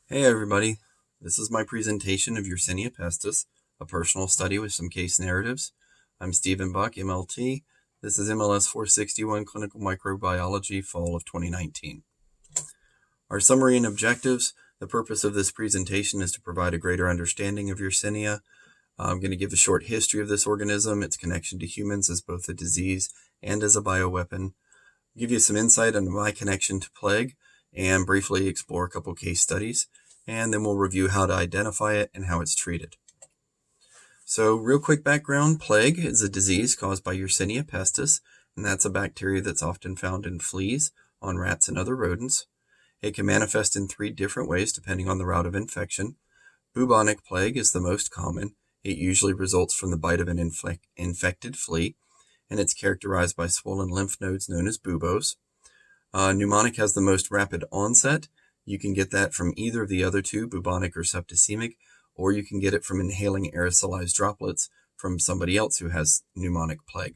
Hey everybody, this is my presentation of Yersinia pestis, a personal study with some case narratives. I'm Stephen Buck, MLT. This is MLS 461 Clinical Microbiology, Fall of 2019. Our summary and objectives. The purpose of this presentation is to provide a greater understanding of Yersinia. I'm going to give a short history of this organism, its connection to humans as both a disease and as a bioweapon, give you some insight on my connection to plague, and briefly explore a couple case studies, and then we'll review how to identify it and how it's treated. So real quick background, plague is a disease caused by Yersinia pestis, and that's a bacteria that's often found in fleas, on rats, and other rodents. It can manifest in 3 different ways depending on the route of infection. Bubonic plague is the most common. It usually results from the bite of an infected flea, and it's characterized by swollen lymph nodes known as buboes. Pneumonic has the most rapid onset. You can get that from either of the other two, bubonic or septicemic, or you can get it from inhaling aerosolized droplets from somebody else who has pneumonic plague.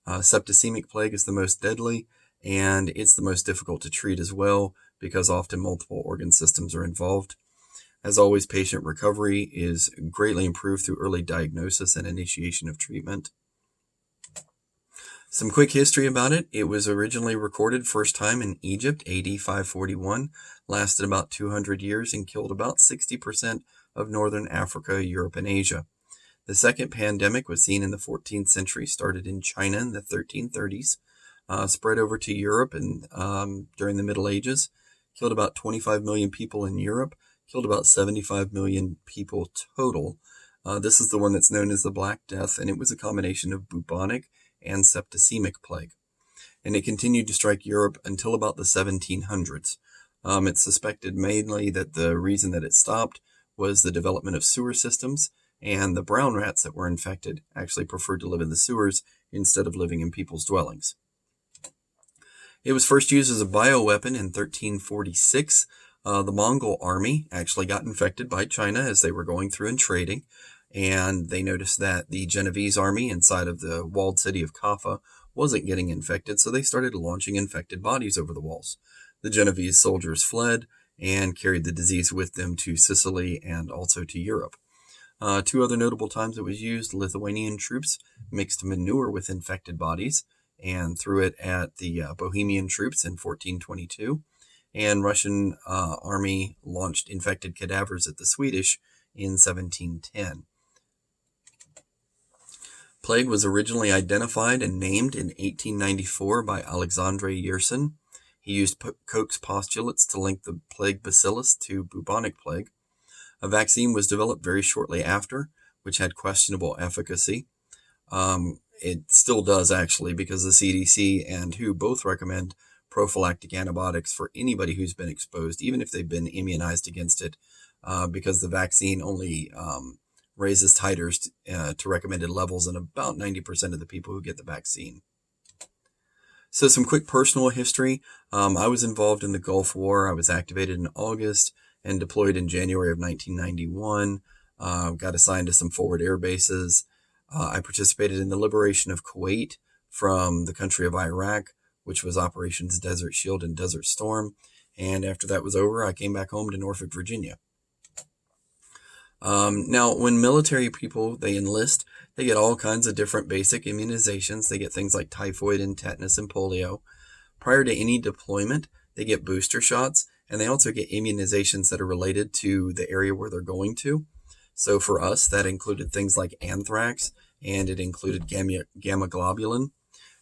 Septicemic plague is the most deadly, and it's the most difficult to treat as well because often multiple organ systems are involved. As always, patient recovery is greatly improved through early diagnosis and initiation of treatment. Some quick history about it. It was originally recorded first time in Egypt, AD 541, lasted about 200 years and killed about 60% of northern Africa, Europe, and Asia. The second pandemic was seen in the 14th century, started in China in the 1330s, spread over to Europe and during the Middle Ages, killed about 25 million people in Europe, killed about 75 million people total. This is the one that's known as the Black Death, and it was a combination of bubonic and septicemic plague. And it continued to strike Europe until about the 1700s. It's suspected mainly that the reason that it stopped was the development of sewer systems, and the brown rats that were infected actually preferred to live in the sewers instead of living in people's dwellings. It was first used as a bioweapon in 1346. The Mongol army actually got infected by China as they were going through and trading, and they noticed that the Genovese army inside of the walled city of Kaffa wasn't getting infected, so they started launching infected bodies over the walls. The Genovese soldiers fled and carried the disease with them to Sicily and also to Europe. 2 other notable times it was used: Lithuanian troops mixed manure with infected bodies and threw it at the Bohemian troops in 1422, and Russian army launched infected cadavers at the Swedish in 1710. Plague was originally identified and named in 1894 by Alexandre Yersin. He used Koch's postulates to link the plague bacillus to bubonic plague. A vaccine was developed very shortly after, which had questionable efficacy. It still does, actually, because the CDC and WHO both recommend prophylactic antibiotics for anybody who's been exposed, even if they've been immunized against it, because the vaccine only raises titers to recommended levels in about 90% of the people who get the vaccine. So some quick personal history. I was involved in the Gulf War. I was activated in August and deployed in January of 1991. Got assigned to some forward air bases. I participated in the liberation of Kuwait from the country of Iraq, which was Operations Desert Shield and Desert Storm. And after that was over, I came back home to Norfolk, Virginia. Now, when military people, they enlist, they get all kinds of different basic immunizations. They get things like typhoid and tetanus and polio. Prior to any deployment, they get booster shots, and they also get immunizations that are related to the area where they're going to. So for us, that included things like anthrax, and it included gamma globulin.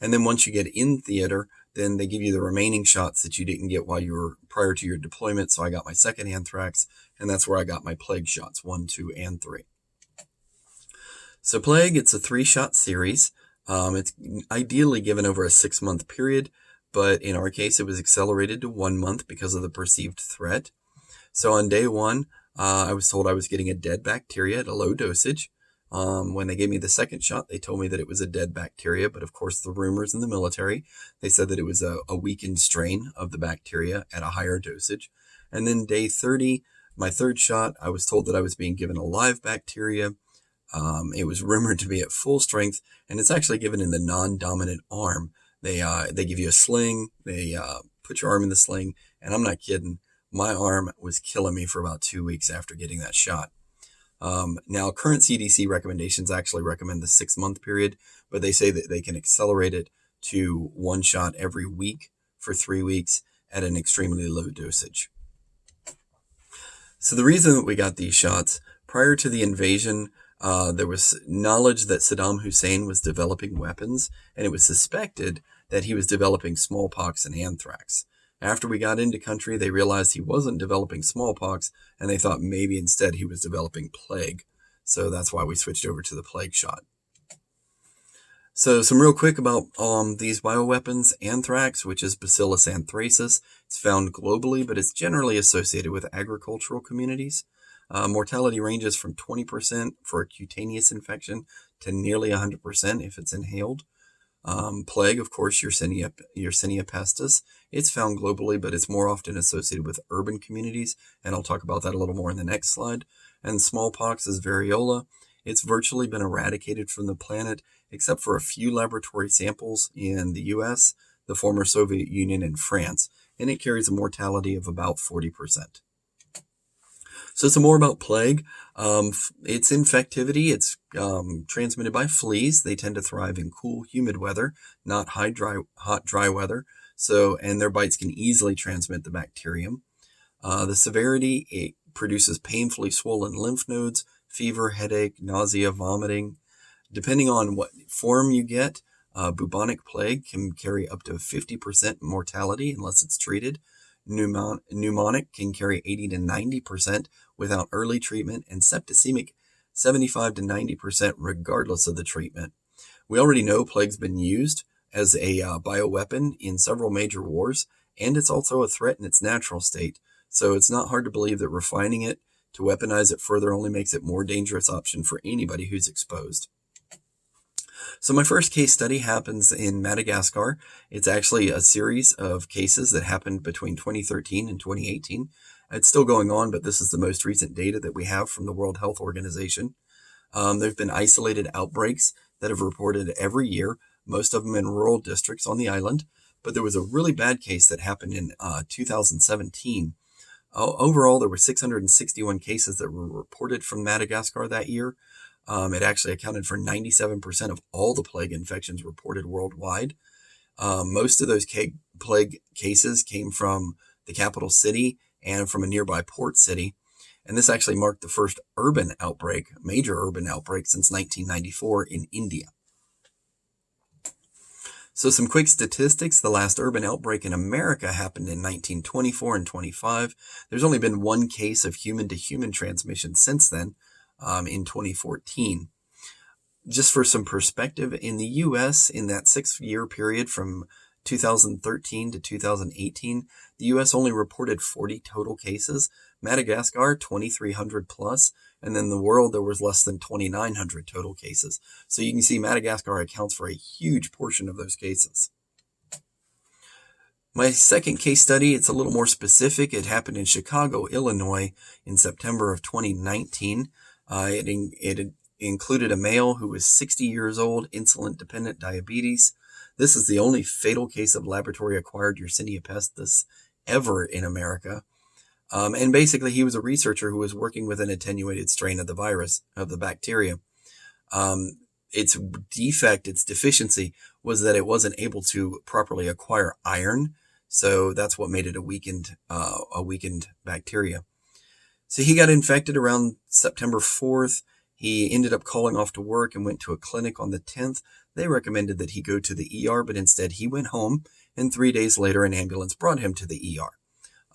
And then once you get in theater, then they give you the remaining shots that you didn't get while you were prior to your deployment. So I got my second anthrax, and that's where I got my plague shots, 1, 2, and 3. So plague, it's a 3-shot series. It's ideally given over a 6-month period, but in our case, it was accelerated to 1 month because of the perceived threat. So on day 1, I was told I was getting a dead bacteria at a low dosage. When they gave me the second shot, they told me that it was a dead bacteria, but of course the rumors in the military, they said that it was a weakened strain of the bacteria at a higher dosage. And then day 30, my third shot, I was told that I was being given a live bacteria. It was rumored to be at full strength, and it's actually given in the non-dominant arm. They give you a sling, they put your arm in the sling, and I'm not kidding. My arm was killing me for about 2 weeks after getting that shot. Now, current CDC recommendations actually recommend the 6-month period, but they say that they can accelerate it to 1 shot every week for 3 weeks at an extremely low dosage. So the reason that we got these shots, prior to the invasion, there was knowledge that Saddam Hussein was developing weapons, and it was suspected that he was developing smallpox and anthrax. After we got into country, they realized he wasn't developing smallpox, and they thought maybe instead he was developing plague. So that's why we switched over to the plague shot. So some real quick about these bioweapons. Anthrax, which is Bacillus anthracis, it's found globally, but it's generally associated with agricultural communities. Mortality ranges from 20% for a cutaneous infection to nearly 100% if it's inhaled. Plague, of course, Yersinia pestis. It's found globally, but it's more often associated with urban communities, and I'll talk about that a little more in the next slide. And smallpox is variola. It's virtually been eradicated from the planet, except for a few laboratory samples in the US, the former Soviet Union, and France, and it carries a mortality of about 40%. So some more about plague. Its infectivity, it's transmitted by fleas. They tend to thrive in cool, humid weather, not hot, dry weather. And their bites can easily transmit the bacterium. The severity, it produces painfully swollen lymph nodes, fever, headache, nausea, vomiting. Depending on what form you get, bubonic plague can carry up to 50% mortality unless it's treated. Pneumonic can carry 80 to 90% without early treatment, and septicemic 75 to 90% regardless of the treatment. We already know plague's been used as a bioweapon in several major wars, and it's also a threat in its natural state. So it's not hard to believe that refining it to weaponize it further only makes it a more dangerous option for anybody who's exposed. So my first case study happens in Madagascar. It's actually a series of cases that happened between 2013 and 2018. It's still going on, but this is the most recent data that we have from the World Health Organization. There have been isolated outbreaks that have reported every year, most of them in rural districts on the island. But there was a really bad case that happened in 2017. Overall, there were 661 cases that were reported from Madagascar that year. It actually accounted for 97% of all the plague infections reported worldwide. Most of those plague cases came from the capital city and from a nearby port city. And this actually marked the first major urban outbreak since 1994 in India. So some quick statistics. The last urban outbreak in America happened in 1924 and 25. There's only been one case of human-to-human transmission since then, in 2014. Just for some perspective, in the U.S., in that 6-year period from 2013 to 2018, the U.S. only reported 40 total cases, Madagascar 2,300 plus, and then the world there was less than 2,900 total cases. So you can see Madagascar accounts for a huge portion of those cases. My second case study, it's a little more specific. It happened in Chicago, Illinois in September of 2019. It included a male who was 60 years old, insulin-dependent diabetes. This is the only fatal case of laboratory-acquired Yersinia pestis ever in America. And basically, he was a researcher who was working with an attenuated strain of the virus, of the bacteria. Its deficiency, was that it wasn't able to properly acquire iron. So that's what made it a weakened bacteria. So he got infected around September 4th. He ended up calling off to work and went to a clinic on the 10th. They recommended that he go to the ER, but instead he went home, and 3 days later an ambulance brought him to the ER.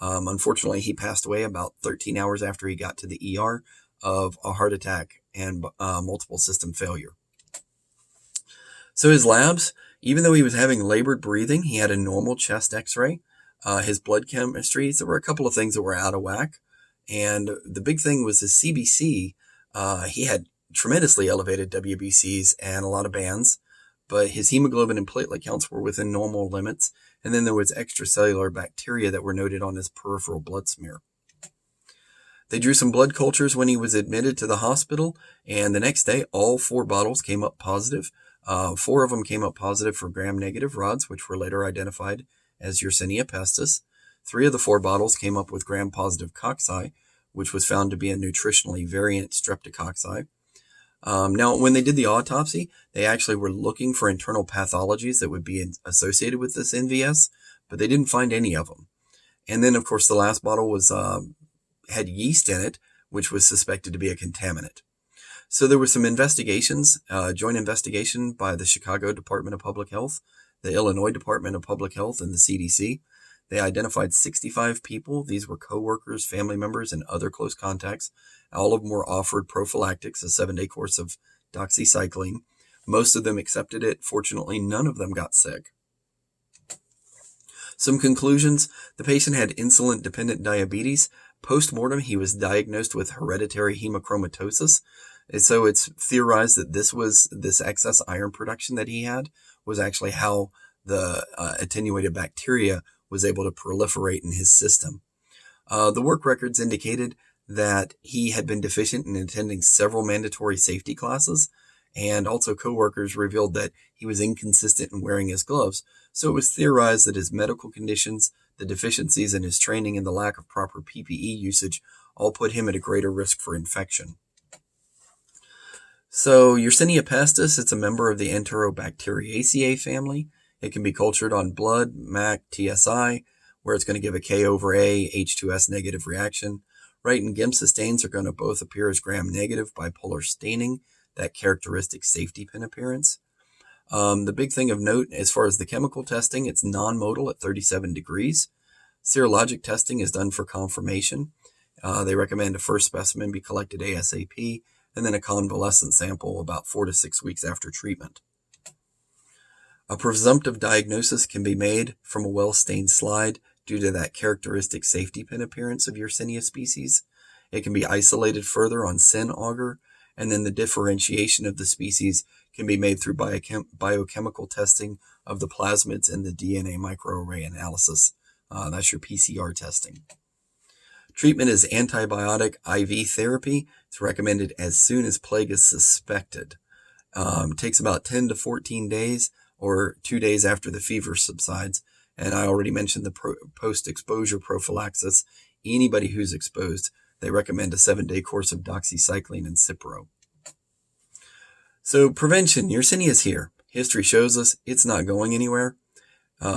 Unfortunately, he passed away about 13 hours after he got to the ER of a heart attack and multiple system failure. So his labs, even though he was having labored breathing, he had a normal chest x-ray. His blood chemistries, there were a couple of things that were out of whack. And the big thing was his CBC. He had tremendously elevated WBCs and a lot of bands, but his hemoglobin and platelet counts were within normal limits. And then there was extracellular bacteria that were noted on his peripheral blood smear. They drew some blood cultures when he was admitted to the hospital, and the next day, all 4 bottles came up positive. 4 of them came up positive for gram-negative rods, which were later identified as Yersinia pestis. 3 of the 4 bottles came up with gram-positive cocci, which was found to be a nutritionally variant streptococci. Now, when they did the autopsy, they actually were looking for internal pathologies that would be associated with this NVS, but they didn't find any of them. And then, of course, the last bottle was had yeast in it, which was suspected to be a contaminant. So there were some investigations, joint investigation by the Chicago Department of Public Health, the Illinois Department of Public Health, and the CDC. They identified 65 people. These were coworkers, family members, and other close contacts. All of them were offered prophylactics, a 7-day course of doxycycline. Most of them accepted it. Fortunately, none of them got sick. Some conclusions. The patient had insulin-dependent diabetes. Post-mortem, he was diagnosed with hereditary hemochromatosis. And so it's theorized that this excess iron production that he had was actually how the attenuated bacteria was able to proliferate in his system. The work records indicated that he had been deficient in attending several mandatory safety classes, and also coworkers revealed that he was inconsistent in wearing his gloves. So it was theorized that his medical conditions, the deficiencies in his training, and the lack of proper PPE usage all put him at a greater risk for infection. So Yersinia pestis, it's a member of the Enterobacteriaceae family. It can be cultured on blood, MAC, TSI, where it's going to give a K over A, H2S negative reaction. Wright and Giemsa stains are going to both appear as gram-negative bipolar staining, that characteristic safety pin appearance. The big thing of note as far as the chemical testing, it's non-modal at 37 degrees. Serologic testing is done for confirmation. They recommend a first specimen be collected ASAP, and then a convalescent sample about 4 to 6 weeks after treatment. A presumptive diagnosis can be made from a well-stained slide due to that characteristic safety pin appearance of Yersinia species. It can be isolated further on SYN auger, and then the differentiation of the species can be made through biochemical testing of the plasmids and the DNA microarray analysis. That's your PCR testing. Treatment is antibiotic IV therapy. It's recommended as soon as plague is suspected. It takes about 10 to 14 days or 2 days after the fever subsides. And I already mentioned the post-exposure prophylaxis. Anybody who's exposed, they recommend a 7-day course of doxycycline and Cipro. So prevention, Yersinia is here. History shows us it's not going anywhere.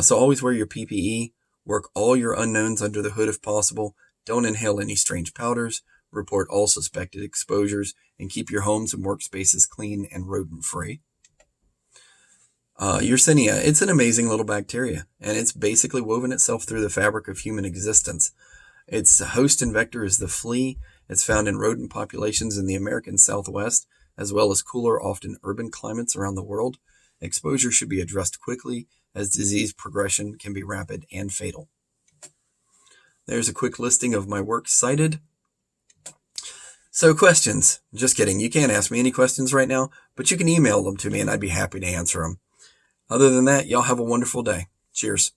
So always wear your PPE. Work all your unknowns under the hood if possible. Don't inhale any strange powders. Report all suspected exposures. And keep your homes and workspaces clean and rodent-free. Yersinia, it's an amazing little bacteria, and it's basically woven itself through the fabric of human existence. Its host and vector is the flea. It's found in rodent populations in the American Southwest, as well as cooler, often urban climates around the world. Exposure should be addressed quickly, as disease progression can be rapid and fatal. There's a quick listing of my work cited. So questions. Just kidding. You can't ask me any questions right now, but you can email them to me and I'd be happy to answer them. Other than that, y'all have a wonderful day. Cheers.